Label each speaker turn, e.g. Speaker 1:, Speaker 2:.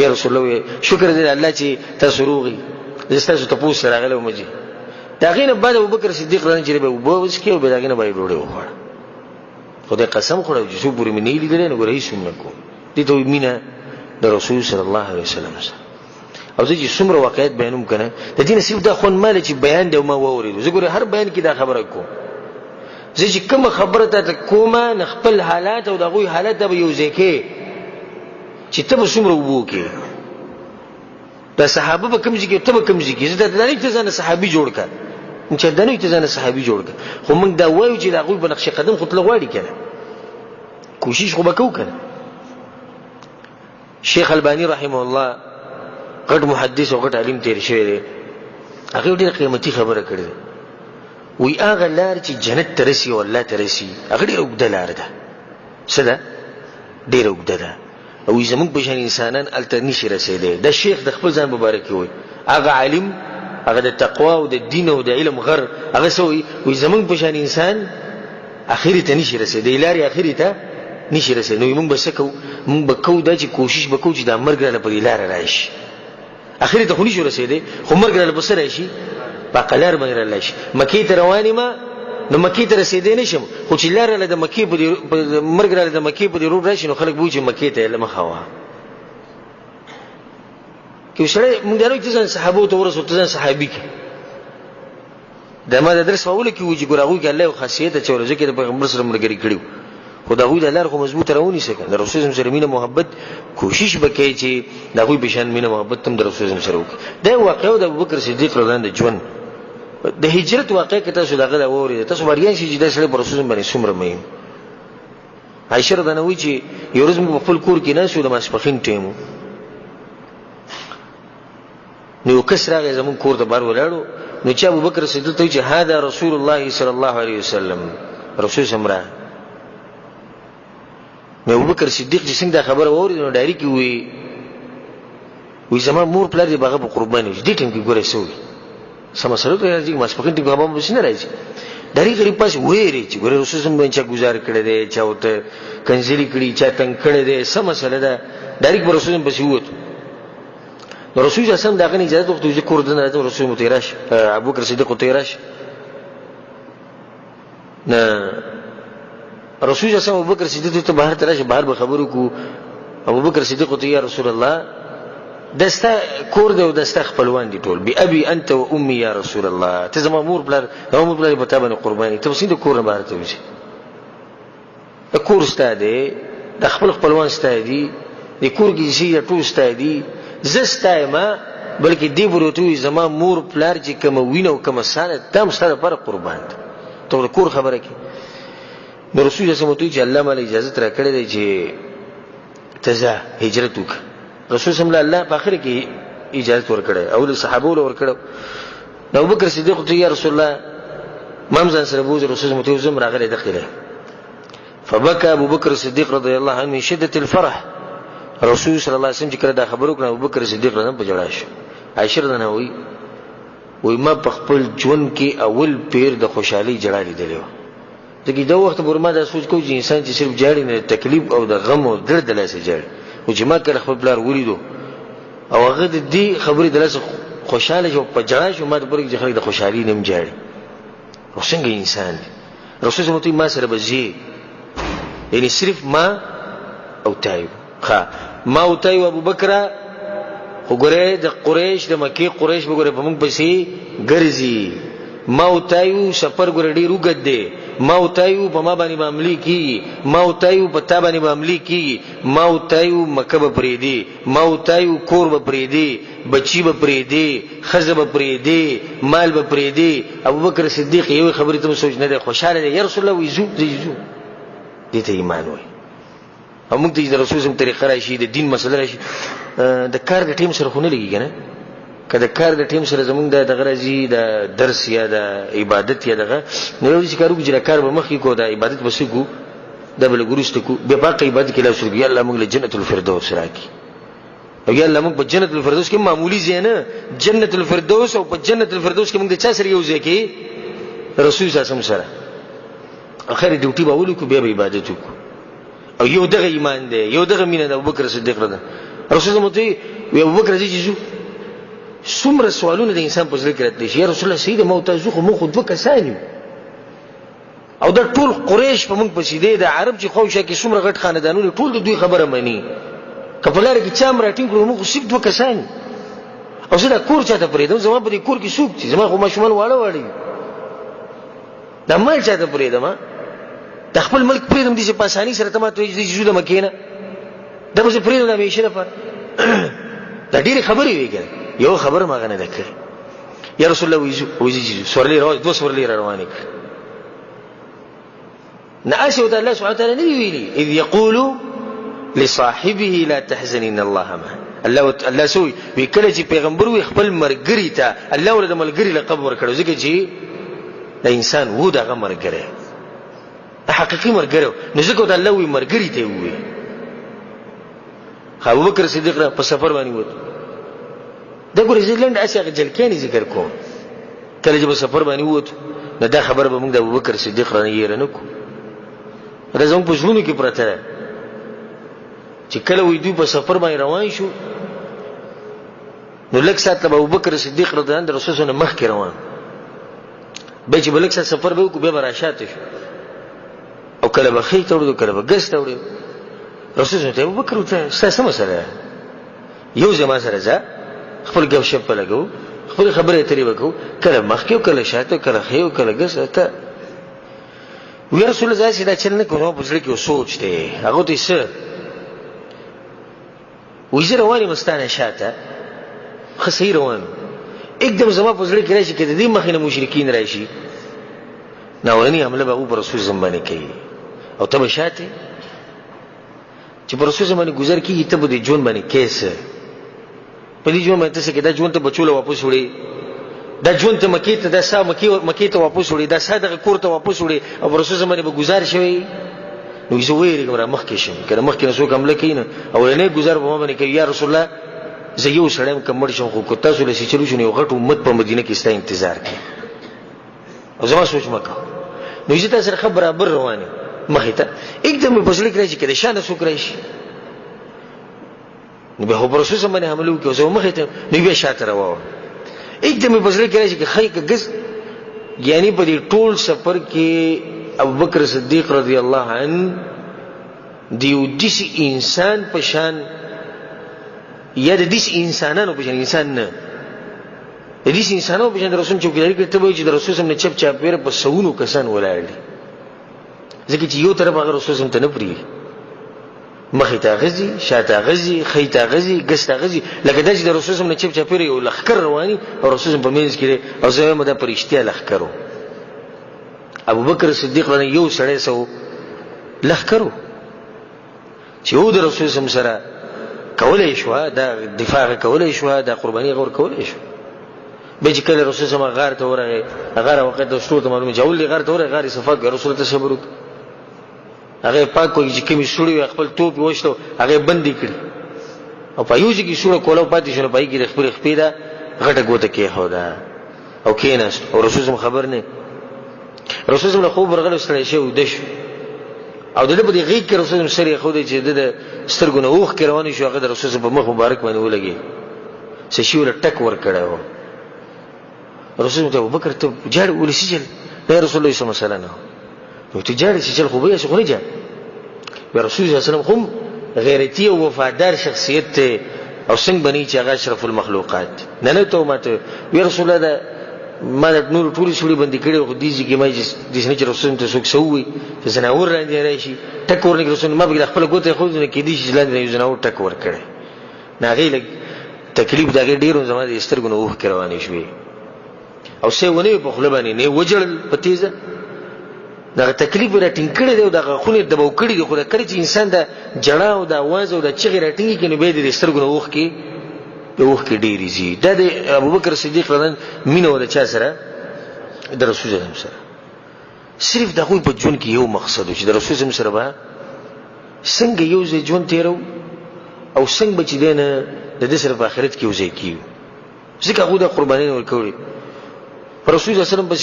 Speaker 1: یا رسول الله شکر دې الله چې تاسو روغي زستاسو تاسو سره غلو مجي دا غینه بعد ابوبکر صدیق رضی الله عنه چې به وس کې او به دا غینه به ډوډۍ وخوړه خدای قسم خورو چې څو پوری منې لیدل نه غوړې سنت کو دي ته مینا د رسول صلی الله علیه وسلم سره او چې څومره واقعیت بیانوم کنه د دې نصیب دا خون مال چې بیان دی او ما ووري زه ګوره هر بیان کې دا خبره کوم زه چې کوم خبره ته کومه نخپل حالات او دغه حالات به یو ځکه چې ته به څومره وو کې د صحابه به کوم ځکه ته به کوم ځکه زه د دې ته ځنه صحابي جوړ کړ چې دنه ته ځنه صحابي جوړ کړ خو موږ دا وایو چې دا غوي بنقش قدم خو تل غواړي کنه کوشش خو وکاو کنه شیخ البانی رحمه الله غټ محدث او غټ عالم تیر شوی دی هغه ډېر قیمتي خبره کړې وی هغه لار چې جنت ته رسي او الله ته رسي هغه ډېر اوږده لار ده څه ده ډېر اوږده ده او زمونږ په شان انسانان الته نشي رسېدلی د شیخ د خپل ځان مبارک وي هغه عالم هغه د تقوا او د دین او د علم غر هغه سوی وي زمونږ په شان انسان اخري ته نشي رسېدلی لارې اخري ته نشي رسېدلی نو موږ به څه کوو موږ به کوو دا چې کوشش وکړو چې د مرګ نه په لار راشي اخري ته خو نشو رسېدلی خو مرګ نه په سر راشي په قلار باندې راشي مکې ته روانې ما نو مکې ته رسېدې نشم خو چې لار له د مکې په مرګ له د مکې په روډ راشي نو خلک بوجي مکې ته لمخه وا کې سره موږ درو چې ځان صحابه ته ورسول ته ځان صحابي کې د ما د درس اول کې وږي ګورغو کې الله خاصیت ته ورځي کې د پیغمبر سره مرګري کړیو خدای د لار خو مضبوط راونی سکه د رسول سره مینه محبت کوشش وکړي چې دغه بشان مینه محبت تم د رسول سره وکړي دا واقعو د ابوبکر صدیق رضی الله عنه د ژوند د هجرت واقع کې تاسو دغه اوري تاسو ورګان شي چې د سره رسول باندې څومره مې عائشہ رضی الله عنها چې یو ورځ په خپل کور کې نه شو د ماسپخین ټیمو نو کسره زمون کور ته بار ولاړو نو چې ابوبکر صدیق ته چې هاذا رسول الله صلی الله علیه وسلم رسول سمرا نو ابوبکر صدیق چې څنګه خبره ووري نو ډایری کې وی زما مور پلار دې باغه په قرباني دي ټیم کې ګورې سوې سم سره ته راځي ماسپخین ټیم په باندې نه راځي ډایری کې پاس وېری چې ګورې رسول سم باندې گزار کړي دي چاوته کنځلي کړي چا تنگ کړي دي سم سره دا ډایری پر رسول سم بسیوت نو رسول سم دغه نه اجازه وخت چې کور دنه رسول متیراش ابوبکر صدیق متیراش نه رسول الله ابوبکر صدیق ته بهر تراشه بهر به خبرو کو ابوبکر صدیق ته یا رسول الله دستا کور دی او دستا خپلوان دي ټول بي ابي انت و امي يا رسول الله ته زما مور بلر مور بلر په تابانه قرباني ته وسینده کور نه بهر ته وځي د کور ستاده د خپلوان ستادي د کور کې شي ټول ستادي زستایما بلکې دی بروتوي زما مور پلار چې کوم وینو کوم ساده تم سره پر قربان ته کور خبره کې نو رسول الله صلی الله علیه وسلم الله مال اجازه تر کړې دی چې تزه هجرت وک رسول صلی الله علیه وسلم په اخر کې اجازه ورکړه او له صحابو له ورکړه نو ابوبکر صدیق ته یا رسول الله مامزان سره بوز رسول الله متوزم راغله داخله فبكى ابوبکر صدیق رضی الله عنه من شده الفرح رسول صلی الله علیه وسلم چې کړه دا خبرو کړه ابوبکر صدیق رضی الله عنه په جړا شو عائشہ رضی الله عنها وی ما په خپل ژوند کې اول پیر د خوشحالي جړا لیدلې دغه دا وخت برما دا سوچ کو چې انسان چې صرف جاړي نه تکلیف او د غم او درد لاسه جاړي او چې ما کړه خپل بلار ولیدو او هغه د دې خبرې د لاسه خوشاله شو په جړا شو ما د پرې ځخړې د خوشحالي نیم جاړي او څنګه انسان رسول الله ما سره بزي یعنی صرف ما او تایب ما او تایب ابوبکر وګوره د قریش د مکی قریش وګوره په موږ پسې ګرځي ما او تایو سفر ګوره ډیر وګد دی ما او تایو په ما باندې معاملې کی ما او تایو په تا باندې معاملې کی ما او تایو مکه به پرې دی ما او تایو کور به پرې دی بچی به پرې دی خزه به پرې دی مال به پرې دی ابوبکر صدیق یو خبرې ته سوچ نه دی خوشاله دی یا رسول الله ویزو دې ته ایمان وای او موږ ته د رسول سم طریقه راشي د دین مسله راشي د کار د ټیم سره خونه لګي کنه کله کار د ټیم سره زمونږ د غرضی د درس یا د عبادت یا دغه نو چې کارو چې کار به مخې کو د عبادت بسې کو د بل ګورست کو به باقي عبادت کې لا شروع یا الله موږ له جنت الفردوس راکې او یا الله موږ په جنت الفردوس کې معمولی زینه جنت الفردوس او په جنت الفردوس کې موږ د چا سره یو ځای کې رسول صلی الله علیه وسلم سره اخر ډیوټي به ولو کو به عبادت کو او یو دغه ایمان دی یو دغه مینه د ابوبکر صدیق رضی رسول الله ته وی ابوبکر چې څومره سوالونه د انسان په ذکر راتلی شي. یا رسول الله سید موت زخه مو خود وکسانیو او دا ټول قریش په موږ پسې دی د عرب چې خوښه کې څومره غټ خاندانونه ټول د دوی خبره مانی کپلار کې چا مراتین کړو موږ سید دوه کسان او زه دا کور چاته پرېدم زما په دې کور کې څوک چې زما خو ماشومان واړه دا مال چاته پرېدم د خپل ملک پرېدم دي چې په اساني سره تمه ته دې جوړه مکینه دا به پرېدم د همیشه لپاره دا ډېری خبرې ویګل یو خبر ما غنه دکې یا رسول الله ویزي سورلي روز دو سورلي رواني ناشهد الله سبحانه وتعالى نبي ویلي اذ يقول لصاحبه لا تحزن ان الله معه. الله سوی وی کله چې پیغمبر وي خپل مرګري ته الله ولر ملګری لقب ورکړو ځکه چې د انسان وو دغه مرګره حقيقي مرګره نو ځکه د الله وی مرګري ته وي. ابو بکر صدیق په سفر باندې وته د ګورې زلند اسه جلکانی ذکر کوم کله چې په سفر باندې وته نو دا خبر به موږ د ابو بکر صدیق رانه یې رنکو راځم په ژوند کې پرته چې کله وې دوی په سفر باندې روان شو نو لکه سات ابو بکر صدیق رضی الله عنه رسول الله مخ کې روان به چې بلک سفر به کو به براشات شو او کله به خې تړو کله به ګس تړو رسول الله ابو بکر ته څه مسله یو ځما سره ځه خپل ګو شپ په لګو خپل خبره اترې وکړو کله مخ کې کله شاته کله خې کله ګس ته وی رسول الله صلی الله علیه وسلم کومه په ځل کې سوچ دی هغه ته څه ویزه رواني مستانه شاته خسیر روان एकदम زما په ځل کې راشي کې د دې مخینه مشرکین راشي ناولنی حمله به په رسول زمانه کوي او ته شاته چې په رسول زمانه گزار کیږي ته به د جون باندې کیسه په دې جون باندې څه کې دا جون ته بچوله واپس وړي دا جون ته مکی ته دا سا مکی ته واپس وړي دا ساده کور ته واپس وړي او رسول زمانه به گزار شوی نو یې ویری کوم مخ کې شم کله مخ کې نو څوک حمله کین او نه گزار به باندې کوي یا رسول الله زه یو سړیم کمر شم خو تاسو له سچلو شنو یو غټ امت په مدینه کې ستا انتظار کوي او زما سوچ مکه نو یې تاسو سره برابر روانه مخې ته एकदम په ځل کې راځي کله شانه څوک راشي نو به په رسول زمانه حمله وکړو زه مخې ته نو به شاته راو एकदम په ځل کې راځي چې خې کګز یعنی په دې ټول سفر کې ابو بکر صدیق رضی الله عنه دیو دیس انسان پشان یا د دیس انسانانو پشان انسان نه د دیس انسانانو پشان رسول چوکیداری کوي ته وایي چې رسول سم نه چپ چاپ ویره په سونو کسان ولاړ دي ځکه چې یو طرف هغه رسول سم ته نه پری مخې ته غزي شاته غزي خې ته غزي ګس ته غزي لکه د رسول سم نه چپ چاپ ویره یو لخر رواني او رسول سم په منځ کې او زه مده پرشتیا لخرو ابو بکر صدیق باندې یو سړی سو لخرو چې یو د رسول سم سره کولای شو دا دفاع کولای شو دا قرباني غور کولای شو به چې کله رسول سم غار ته ورغی هغه وخت د شروط معلومه جوړ غار ته ورغی غار صفات رسول ته صبر هغه پاک کوي چې کمی شوړي خپل توپ وښتو هغه بندي کړی او په یوځ کې شوړه کوله پاتې شو پای کې خپل خپېدا غټه ګوته کې هودا او کیناست او رسول سم خبر نه رسول الله خوب ورغله سره شی ودش او دغه په دې غیږ کې رسول الله سره خو دې چې د سترګونو اوخ کې روان شو هغه د رسول الله په مخ مبارک باندې ولګي څه شی ول ټک ور کړو رسول الله ابو بکر ته جاړ ولسی جل رسول الله صلی الله علیه وسلم نو ته جاړ چې خو به څه نه جاړ رسول الله صلی الله علیه وسلم هم غیرتی او وفادار شخصیت او څنګه بنی چې هغه اشرف المخلوقات نه ته ماته رسول الله ما د نور ټولي شوړي باندې کړي خو دې چې ما د سنې چې رسول ته څوک سووي چې زناور راځي راشي ټک ورنګ رسول ما به خپل ګوته خو نه کې دي چې لاندې یو زناور ټک ور کړي ناغي لګ تکلیف دغه ډیرو زما د سترګونو اوخ کروانې شوې او څه ونی په خپل باندې نه وجړل پتیزه دغه تکلیف را ټینګړي دی دغه خونې د بو کړي دی خو دا کړي چې انسان د جړه او د आवाज او د چغې را ټینګي کې نو به د سترګونو اوخ کې اوخ کې ډیری زی د ابو بکر صدیق رضی مینه ول چا سره د رسول الله سره صرف دغه په جون کې یو مقصد چې د رسول الله سره به څنګه یو ځای جون تیرو او څنګه بچی دینه د دې سره په آخرت کې یو ځای کیو ځکه هغه د قربانۍ ورکوي رسول الله صلی الله علیه وسلم